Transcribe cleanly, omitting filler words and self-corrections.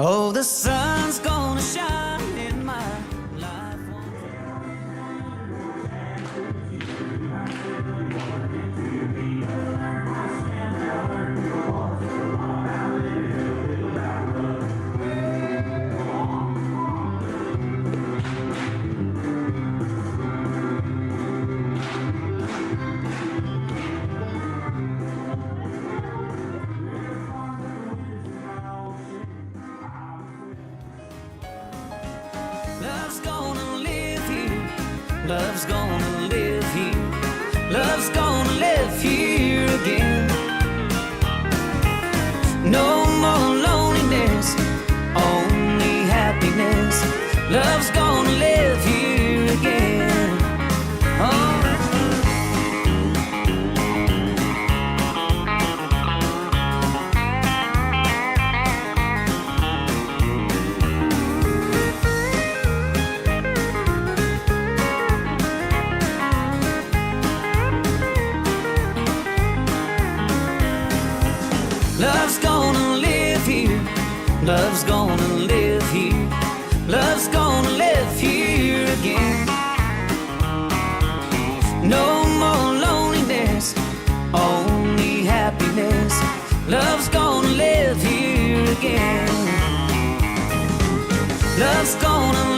Oh, the sun's gonna shine in my life. Love's gonna live here. Love's gonna live here. Love's gonna live here again. No more loneliness, only happiness. Love's gonna live here again. Oh. Love's gonna live here. Love's gonna live here. Love's gonna live here again. No more loneliness, only happiness. Love's gonna live here again. Love's gonna